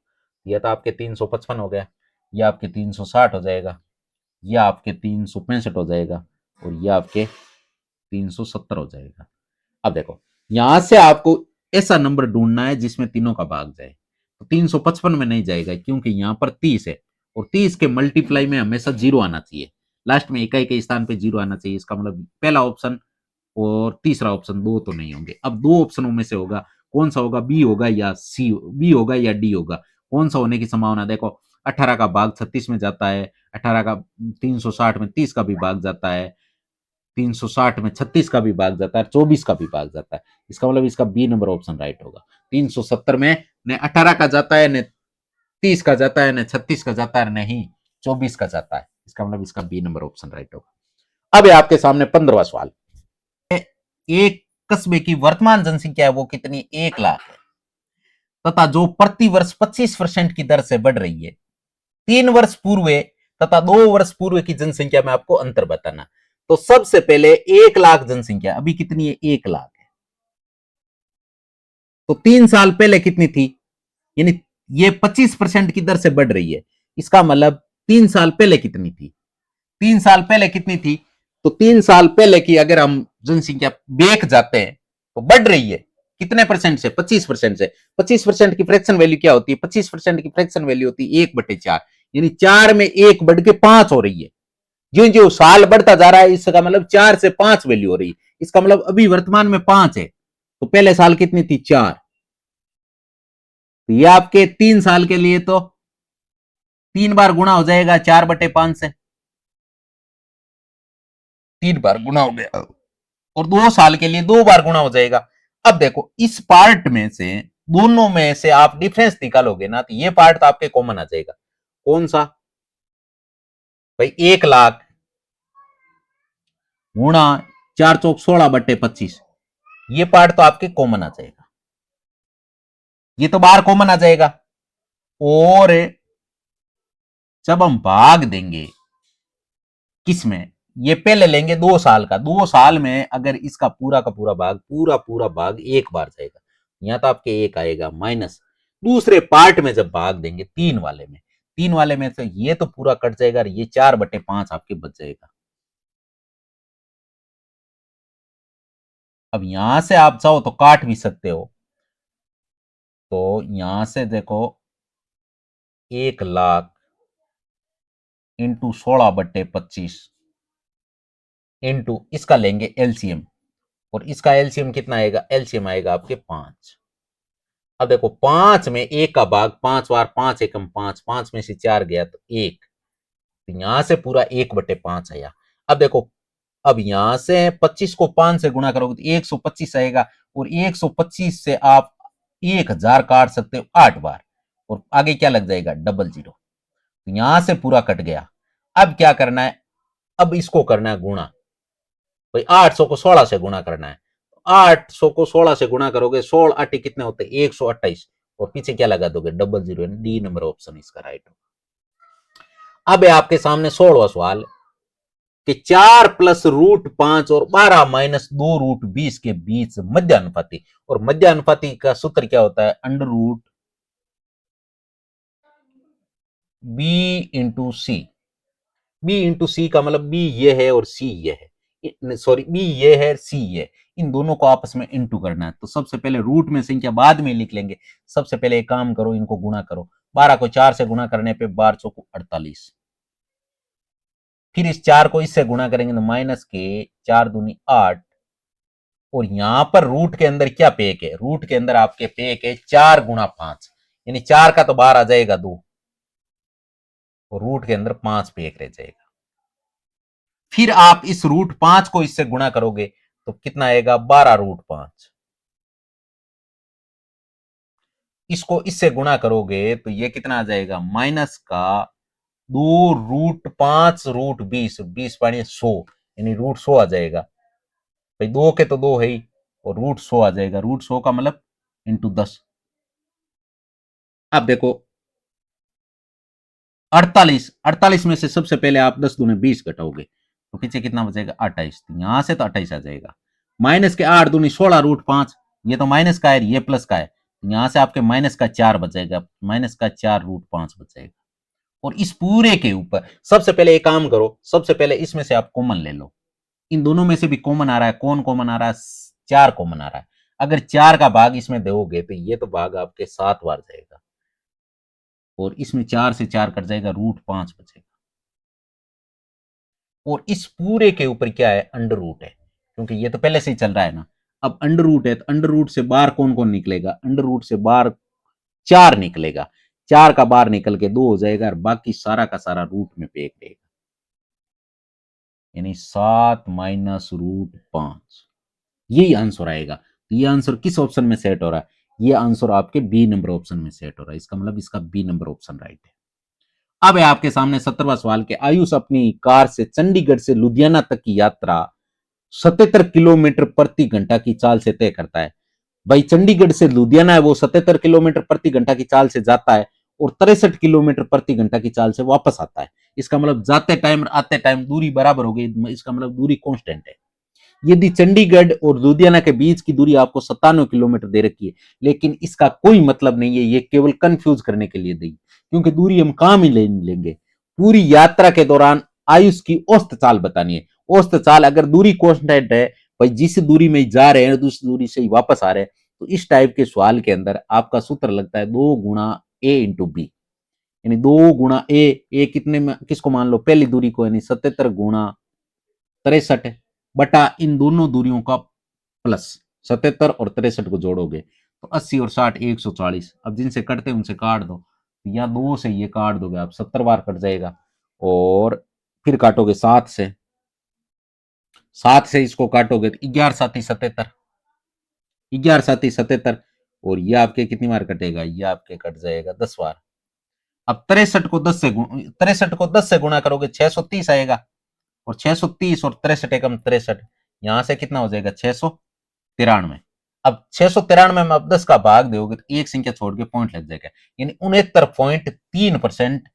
यह तो आपके 355 हो गया, यह आपके 360 हो जाएगा, यह आपके 365 हो जाएगा, और यह आपके 370 हो जाएगा। अब देखो यहां से आपको ऐसा नंबर ढूंढना है जिसमें तीनों का भाग जाए। तो 355 में नहीं जाएगा, क्योंकि यहां पर 30 है, और 30 के मल्टीप्लाई में हमेशा जीरो आना चाहिए, लास्ट में इकाई के स्थान पे जीरो आना चाहिए। इसका मतलब पहला ऑप्शन और तीसरा ऑप्शन दो तो नहीं होंगे। अब दो ऑप्शनों में से होगा, कौन सा होगा? बी होगा या सी, बी होगा या डी होगा? कौन सा होने की संभावना? देखो 18 का भाग 36 में जाता है, 18 का 360 में 30 का भी भाग जाता है, 360 में 36 का भी भाग जाता है, 24 का भी भाग जाता है। इसका मतलब इसका बी नंबर ऑप्शन राइट होगा। 370 में न 18 का जाता है, न 30 का जाता है, न 36 का जाता है, नहीं 24 का जाता है। इसका मतलब इसका बी नंबर ऑप्शन राइट होगा। अब आपके सामने 15वां सवाल। एक कस्बे की वर्तमान जनसंख्या है वो कितनी? 1 लाख है, तथा जो प्रति वर्ष 25% की दर से बढ़ रही है। 3 वर्ष पूर्व तथा 2 वर्ष पूर्व की जनसंख्या में आपको अंतर बताना। तो सबसे पहले 1 लाख जनसंख्या अभी कितनी है? 1 लाख है। तो 3 साल पहले कितनी थी? यानी ये 25% की दर से बढ़ रही है। इसका मतलब 3 साल पहले कितनी थी, 3 साल पहले कितनी थी, तो 3 साल पहले की अगर हम जनसंख्या देख जाते हैं तो बढ़ रही है कितने परसेंट से, 25% से। 25% की फ्रैक्शन वैल्यू क्या होती है, 25% की फ्रैक्शन वैल्यू होती है 1/4, यानी 4 में 1 बढ़ के 5 हो रही है। जो जो साल बढ़ता जा रहा है इसका मतलब 4 से 5 वैल्यू हो रही है। इसका मतलब अभी वर्तमान में 5 है, तो पहले साल कितनी थी, 4। तो ये आपके 3 साल के लिए तो 3 बार गुणा हो जाएगा 4/5 से, 3 बार गुणा हो गया। और 2 साल के लिए 2 बार गुणा हो जाएगा। अब देखो इस पार्ट में से, दोनों में से आप डिफरेंस निकालोगे ना, तो ये पार्ट तो आपके कॉमन आ जाएगा। कौन सा भाई, 1 लाख गुणा 4×16/25, ये पार्ट तो आपके कॉमन आ जाएगा, ये तो बाहर कॉमन आ जाएगा। और जब हम भाग देंगे किसमें, ये पहले लेंगे 2 साल का, 2 साल में अगर इसका पूरा का पूरा भाग, पूरा पूरा भाग 1 बार जाएगा, यहां तो आपके 1 आएगा माइनस। दूसरे पार्ट में जब भाग देंगे 3 वाले में, 3 वाले में तो ये तो पूरा कट जाएगा और ये 4/5 आपके बच जाएगा। अब यहां से आप चाहो तो काट भी सकते हो, तो यहां से देखो 1 लाख इंटू 16/25 इंटू इसका लेंगे एलसीएम, और इसका एलसीएम कितना आएगा, एलसीएम आएगा आपके 5। अब देखो 5 में 1 का भाग 5 बार, 5 एकम 5, 5 में से 4 गया तो 1, तो यहां से पूरा 1/5 आया। अब देखो, अब यहां से 25 को 5 से गुणा करोगे तो 125 आएगा, और 125 से आप 1000 काट सकते हो 8 बार, और आगे क्या लग जाएगा, डबल जीरो। तो यहां से पूरा कट गया। अब क्या करना है, अब इसको करना है गुणा, भाई 800 को 16 से गुणा करना है। 800 को 16 से गुणा करोगे, 16 8 कितने होते हैं, 128, और पीछे क्या लगा दोगे, double zero. D number option इसका राइट हो। अब है आपके सामने 16वां सवाल कि 4 प्लस √5 और 12 माइनस 2 √20 के बीच मध्य अनुपाती, और मध्य अनुपाती का सूत्र क्या होता है, √b इंटू सी। बी इंटू सी का मतलब बी ये है और सी ये है, सॉरी बी ये है सी ये, इन दोनों को आपस में इंटू करना है। तो सबसे पहले रूट में संख्या बाद में लिख लेंगे, सबसे पहले एक काम करो, इनको गुणा करो। 12 को 4 से गुणा करने पे 12 चौको 48, फिर इस 4 को इससे गुणा करेंगे तो माइनस के 4 दूनी 8, और यहां पर रूट के अंदर क्या पेक है, रूट के अंदर आपके पेक है 4×5, यानी 4 का तो बाहर आ जाएगा 2, और रूट के अंदर 5 पेक रह जाएगा। फिर आप इस √5 को इससे गुणा करोगे तो कितना आएगा, 12√5। इसको इससे गुणा करोगे तो ये कितना आ जाएगा, माइनस का 2√5 √20, 20 पानी 100, यानी √100 आ जाएगा। भाई 2 के तो 2 है ही, और √100 आ जाएगा। √100 का मतलब इंटू 10। अब देखो 48 में से सबसे पहले आप 10 दूने 20 घटाओगे तो पीछे कितना बचेगा, 28। यहां से तो 28 आ जाएगा। माइनस के 8 दूनी 16 √5, ये तो माइनस का है, ये प्लस का है, यहां से आपके माइनस का 4 बचेगा, माइनस का 4 √5 बचेगा। और इस पूरे के ऊपर सबसे पहले एक काम करो, सबसे पहले इसमें से आप कॉमन ले लो। इन दोनों में से भी कॉमन आ रहा है, कौन कॉमन आ रहा है, 4 कॉमन आ रहा है। अगर 4 का भाग इसमें दोगे तो ये तो भाग आपके 7 बार जाएगा, और इसमें 4 से 4 कट जाएगा, √5 बचेगा। और इस पूरे के ऊपर क्या है, अंडर रूट है, क्योंकि ये तो पहले से ही चल रहा है ना। अब अंडर रूट है तो अंडर रूट से बाहर कौन कौन निकलेगा, अंडर रूट से बाहर 4 निकलेगा, 4 का बाहर निकल के 2 हो जाएगा, और बाकी सारा का सारा रूट में पेक रहेगा, यानी 7 माइनस √5, यही आंसर आएगा। तो ये आंसर किस ऑप्शन में सेट हो रहा है, ये आंसर आपके बी नंबर ऑप्शन में सेट हो रहा है, इसका मतलब इसका बी नंबर ऑप्शन राइट है। अब है आपके सामने 17वां सवाल के आयुष अपनी कार से चंडीगढ़ से लुधियाना तक की यात्रा 77 किलोमीटर प्रति घंटा की चाल से तय करता है। भाई चंडीगढ़ से लुधियाना है वो 77 किलोमीटर प्रति घंटा की चाल से जाता है, और 63 किलोमीटर प्रति घंटा की चाल से वापस आता है। इसका मतलब जाते टाइम आते टाइम दूरी बराबर हो गई, इसका मतलब दूरी कांस्टेंट है। यदि चंडीगढ़ और लुधियाना के बीच की दूरी आपको 97 किलोमीटर दे रखी है, लेकिन इसका कोई मतलब नहीं है, ये केवल कंफ्यूज करने के लिए दी। क्योंकि दूरी हम काम ही ले लेंगे। पूरी यात्रा के दौरान आयुष की औसत चाल बतानी है। औसत चाल अगर दूरी कांस्टेंट है, भाई जिस दूरी में जा रहे हैं उस दूरी से ही वापस आ रहे हैं, तो इस टाइप के सवाल के अंदर आपका सूत्र लगता है 2 गुणा a इंटू बी, यानी 2 गुणा ए कितने में किसको मान लो, पहली दूरी को, यानी 77 गुणा 63 बटा इन दोनों दूरियों का प्लस 77 और 63 को जोड़ोगे तो 80 और 60 140। अब जिनसे कटते हैं उनसे काट दो, या 2 से ये काट दोगे आप 70 बार कट जाएगा, और फिर काटोगे 7 से, 7 से इसको काटोगे तो 11 7 77, और ये आपके कितनी बार कटेगा, ये आपके कट जाएगा 10 बार। अब 63 को 10 से गुणा करोगे 630 आएगा, और 630 और 63 एकम 63, यहां से कितना हो जाएगा 693। अब 693 में अब 10 का भाग दोगे तो एक संख्या छोड़ के पॉइंट लग जाएगा, यानी 69.3%,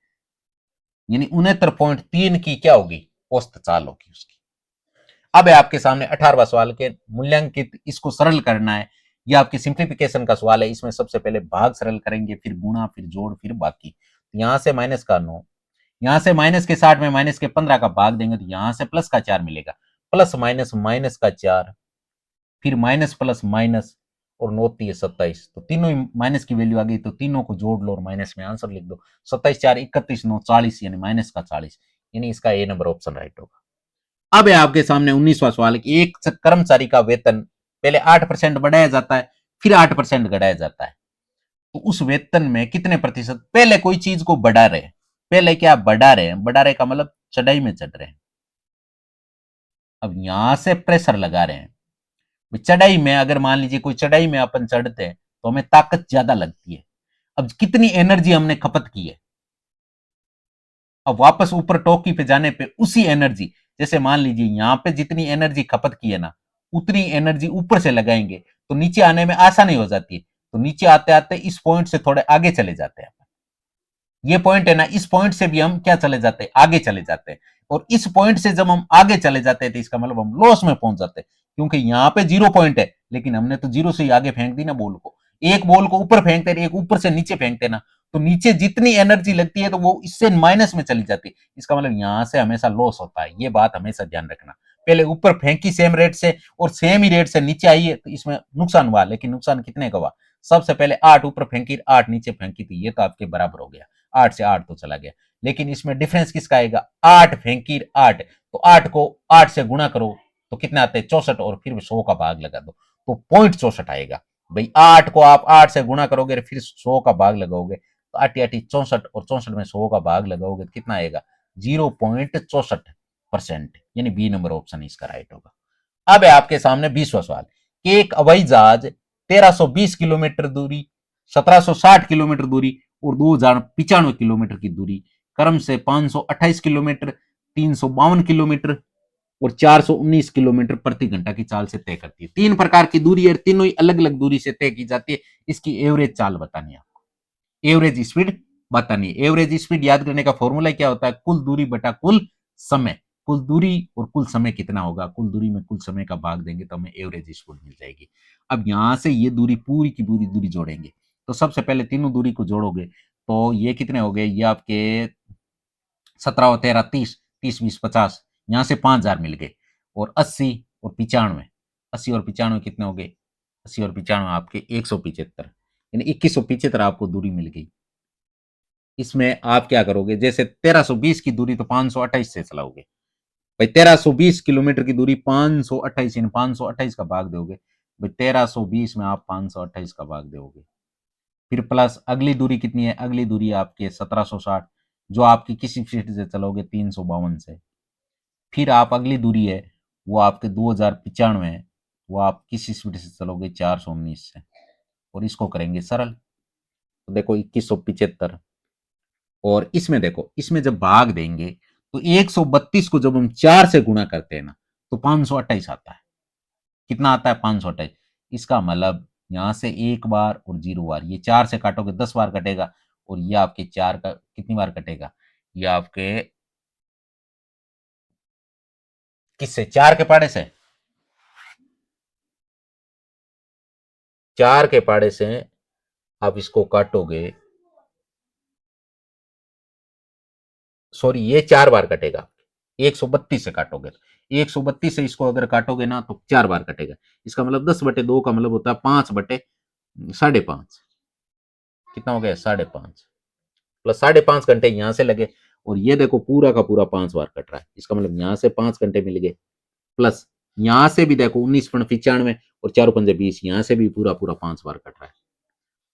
यानी 69.3 की क्या होगी, औसत चाल होगी उसकी। अब है आपके सामने 18वां सवाल के मूल्यांकित, इसको सरल करना है। यह आपकी सिंप्लीफिकेशन का सवाल है। इसमें सबसे पहले भाग सरल करेंगे, फिर गुणा, फिर जोड़, फिर बाकी। यहां से माइनस का 9, यहां से माइनस के 60 में माइनस के 15 का भाग देंगे तो यहां से प्लस का 4 मिलेगा, प्लस माइनस माइनस का 4, फिर माइनस प्लस माइनस, और 9 3 27, तो तीनों ही माइनस की वैल्यू आ गई, तो तीनों को जोड़ लो और माइनस में आंसर लिख दो। 27 4 31 9 40, यानी माइनस का 40, यानी इसका ए नंबर ऑप्शन राइट होगा। अब है आपके सामने 19वां सवाल कि एक कर्मचारी का वेतन पहले 8% बढ़ाया जाता है, फिर 8% घटाया जाता है, तो उस वेतन में कितने प्रतिशत, पहले कोई चीज को बढ़ा रहे हैं, पहले क्या बढ़ा रहे हैं, बढ़ा रहे का मतलब चढ़ाई में चढ़ रहे हैं। अब यहां से प्रेशर लगा रहे हैं, चढ़ाई में अगर मान लीजिए कोई चढ़ाई में अपन चढ़ते हैं तो हमें ताकत ज्यादा लगती है। अब कितनी एनर्जी हमने खपत की है, अब वापस ऊपर टोकी पे जाने पे उसी एनर्जी, जैसे मान लीजिए यहां पे जितनी एनर्जी खपत की है ना, उतनी एनर्जी ऊपर से लगाएंगे तो नीचे आने में आसानी हो जाती है, तो नीचे आते आते इस पॉइंट से थोड़े आगे चले जाते हैं। ये पॉइंट है ना, इस पॉइंट से भी हम क्या चले जाते हैं, आगे चले जाते हैं, और इस पॉइंट से जब हम आगे चले जाते हैं तो इसका मतलब हम लॉस में पहुंच जाते हैं, क्योंकि यहां पे 0 पॉइंट है, लेकिन हमने तो 0 से ही आगे फेंक दी ना बॉल को। एक बॉल को ऊपर फेंकते एक ऊपर से नीचे फेंकते ना, तो नीचे जितनी एनर्जी लगती है तो वो इससे माइनस में चली जाती है, इसका मतलब यहां से हमेशा लॉस होता है। ये बात हमेशा ध्यान रखना, पहले ऊपर फेंकी सेम रेट से और सेम ही रेट से नीचे आई है तो इसमें नुकसान हुआ, लेकिन नुकसान कितने का हुआ, सबसे पहले 8 ऊपर फेंकी 8 नीचे फेंकी थी, ये तो आपके बराबर हो गया, 8 से 8 तो चला गया। लेकिन इसमें डिफरेंस किसका आएगा, 8 फेंकी 8, तो 8 को 8 से गुणा करो तो कितना आते हैं 64, और फिर 100 का भाग लगा दो तो 0.64 आएगा। भाई 8 को आप 8 से गुणा करोगे फिर 100 का भाग लगाओगे तो 8 8 64, और 64 में 100 का भाग लगाओगे तो कितना आएगा 0.64%, यानी बी नंबर ऑप्शन इसका राइट होगा। अब है आपके सामने 20वां सवाल कि एक हवाई जहाज 1320 किलोमीटर दूरी, 1760 किलोमीटर दूरी और 2095 किलोमीटर की दूरी क्रम से 528 किलोमीटर, 352 किलोमीटर और 419 किलोमीटर प्रति घंटा की चाल से तय करती है। 3 प्रकार की दूरी है, तीनों ही अलग अलग दूरी से तय की जाती है। इसकी एवरेज चाल बतानी है आपको, एवरेज स्पीड बतानी है। एवरेज स्पीड याद करने का फॉर्मूला क्या होता है, कुल दूरी बटा कुल समय। कुल दूरी और कुल समय कितना होगा, कुल दूरी में कुल समय का भाग देंगे तो हमें एवरेज स्पीड मिल जाएगी। अब यहां से ये दूरी पूरी की पूरी दूरी जोड़ेंगे, तो सबसे पहले तीनों दूरी को जोड़ोगे तो ये कितने हो गए, ये आपके 17 और 13 30, 30 20 50, यहां से 5000 मिल गए, और 80 और 95, 80 और 95 कितने हो गए, 80 और 95 आपके 175, यानी 2175 आपको दूरी मिल गई। इसमें आप क्या करोगे, जैसे 1320 की दूरी तो 528 से चलाओगे, भाई 1320 किलोमीटर की दूरी 528, यानी 528 का भाग दोगे, भाई 1320 में आप 528 का भाग दोगे, फिर प्लस अगली दूरी कितनी है, अगली दूरी आपकी 1760, जो आपकी किसी स्पीड से चलोगे 352 से, फिर आप अगली दूरी है वो आपके 2095 है, वो आप किसी स्पीड से चलोगे 419 से, और इसको करेंगे सरल तो देखो 2175, और इसमें देखो इसमें जब भाग देंगे तो 132 को जब हम 4 से गुणा करते हैं ना तो 528 आता है, कितना आता है 528। इसका मतलब यहां से एक बार और 0 बार, ये 4 से काटोगे 10 बार कटेगा, और ये आपके 4 का कितनी बार कटेगा, ये आपके किससे, 4 के पाड़े से, 4 के पाड़े से आप इसको काटोगे सॉरी ये 4 बार कटेगा, 132 से काटोगे तो 132 से इसको अगर काटोगे ना तो 4 बार कटेगा। इसका मतलब 10/2 का मतलब होता है 5/5.5। कितना हो गया? 5.5 प्लस 5.5 घंटे यहां से लगे, और ये देखो पूरा का पूरा 5 बार कट रहा है। इसका मतलब यहां से 5 घंटे मिल गए, प्लस यहां से भी देखो 19.95 और 4×5 20, यहां से भी पूरा पूरा 5 बार कट रहा है।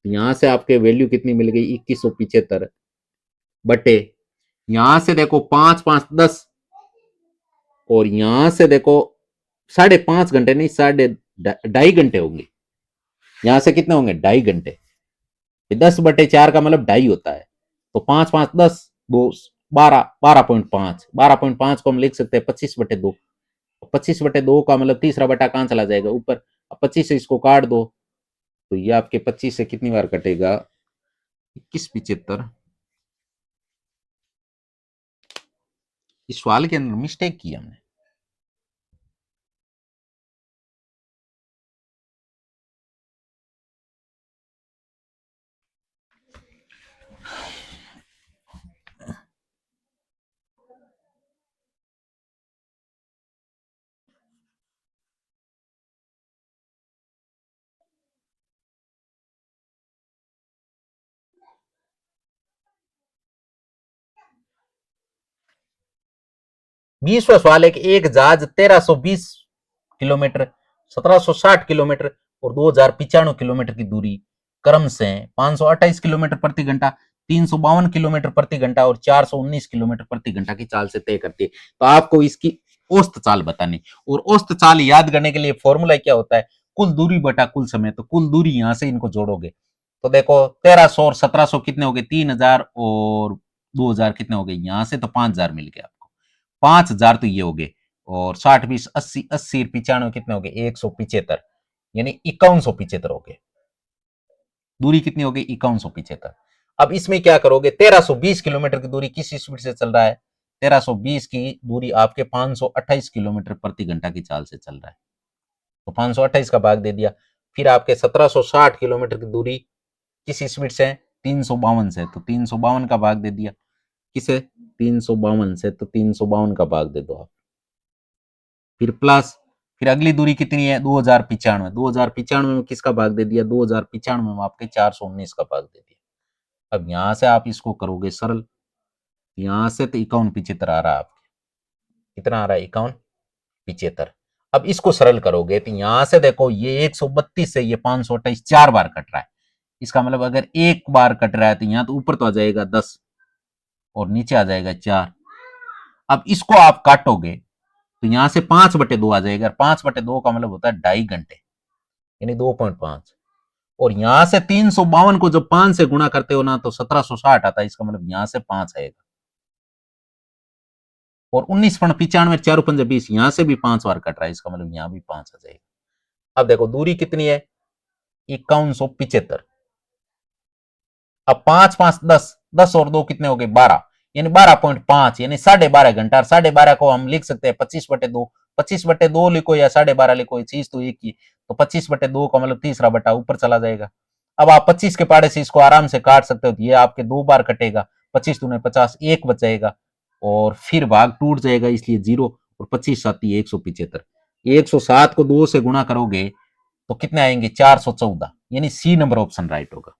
यहां से आपके वैल्यू कितनी मिल गई? 2175 बटे यहां से देखो 5×5 = 10, और यहां से देखो 5.5 घंटे नहीं, 2.5 घंटे होंगे। यहां से कितने होंगे? 2.5 घंटे। 10/4 का मतलब 2.5 होता है, तो 5×5 = 10, 12, 12.5, 12.5 को हम लिख सकते हैं 25/2। 25/2 का मतलब तीसरा बटा कहां चला जाएगा? ऊपर। अब 25 से इसको काट दो, तो ये आपके 25 से कितनी बार कटेगा? 2175। इस सवाल के अंदर मिस्टेक की हमने। बीसवा सवाल है कि एक जहाज 1320 किलोमीटर, 1760 किलोमीटर और 2095 किलोमीटर की दूरी क्रम से 528 किलोमीटर प्रति घंटा, 352 किलोमीटर प्रति घंटा और 419 किलोमीटर प्रति घंटा की चाल से तय करती है। तो आपको इसकी औसत चाल बतानी, और औसत चाल याद करने के लिए फॉर्मूला क्या होता है? कुल दूरी बटा कुल समय। तो कुल दूरी यहां से इनको जोड़ोगे तो देखो 1300 और 1700 कितने हो गए? 3000 और 2000 कितने हो गए? यहां से तो 5000 मिल गया आपको। 5000 तो ये हो गए, और 60 20 80 80 95 कितने हो गए? 175, यानी 5175 हो गए। दूरी कितनी हो गई? 5175। अब इसमें क्या करोगे? 1320 किलोमीटर की दूरी किस स्पीड से चल रहा है? 1320 की दूरी आपके 528 किलोमीटर प्रति घंटा की चाल से चल रहा है, तो 528 का भाग दे दिया। फिर आपके 1760 किलोमीटर की दूरी किस स्पीड से है? 352 से, तो 352 का भाग दे दिया। किसे? 352 से, तो 352 का भाग दे दो आप। फिर प्लस, फिर अगली दूरी कितनी है? 2095। 2095 में किसका भाग दे दिया? 2095 में आपके 419 का भाग दे दिया। अब यहां से आप इसको करोगे सरल, यहां से तो 5175 आ रहा है आपके। कितना आ रहा है? 5175। अब इसको सरल करोगे तो यहां से देखो ये 132 से ये 528 4 बार कट रहा है। इसका मतलब अगर एक बार कट रहा है तो यहां तो ऊपर तो आ जाएगा 10 और नीचे आ जाएगा 4। अब इसको आप काटोगे तो यहां से 5/2 आ जाएगा। 5/2 का मतलब होता है 2.5 घंटे, यानी 2.5। और यहां से 352 को जब 5 से गुणा करते हो ना तो 1760 आता है। इसका मतलब यहां से 5 आएगा, और 19.95 4×5 20, यहां से भी 5 बार कट रहा है। इसका मतलब यहां भी 5 आ जाएगा। अब देखो दूरी कितनी है? 5175। अब 5×5 = 10, 10 और 2 कितने हो गए? 12, यानी 12.5, यानी 12.5 घंटा। और 12.5 को हम लिख सकते हैं 25/2। 25/2 लिखो या 12.5 लिखो, चीज तो एक ही। तो 25/2 का मतलब तीसरा बटा ऊपर चला जाएगा। अब आप 25 के पाड़े से इसको आराम से काट सकते हो, तो ये आपके 2 बार कटेगा। 25 दूने 50, एक बच जाएगा, और फिर भाग टूट जाएगा, इसलिए 0। और 25×7 = 175। 107 को 2 से गुणा करोगे तो कितने आएंगे? 414, यानी सी नंबर ऑप्शन राइट होगा।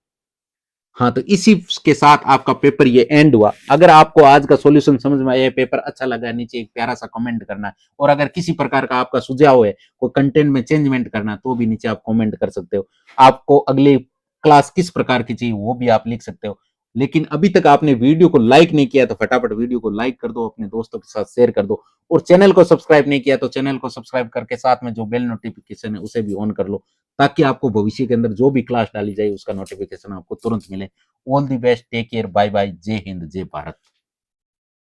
हाँ, तो इसी के साथ आपका पेपर ये एंड हुआ। अगर आपको आज का सॉल्यूशन समझ में आया, पेपर अच्छा लगा, नीचे एक प्यारा सा कमेंट करना है। और अगर किसी प्रकार का आपका सुझाव है, कोई कंटेंट में चेंजमेंट करना है, तो भी नीचे आप कमेंट कर सकते हो। आपको अगली क्लास किस प्रकार की चाहिए वो भी आप लिख सकते हो। लेकिन अभी तक आपने वीडियो को लाइक नहीं किया तो फटाफट वीडियो को लाइक कर दो, अपने दोस्तों के साथ शेयर कर दो। और चैनल को सब्सक्राइब नहीं किया तो चैनल को सब्सक्राइब करके साथ में जो बेल नोटिफिकेशन है उसे भी ऑन कर लो, ताकि आपको भविष्य के अंदर जो भी क्लास डाली जाए उसका नोटिफिकेशन आपको तुरंत मिले। All the best, take care, bye bye, जय हिंद, जय भारत।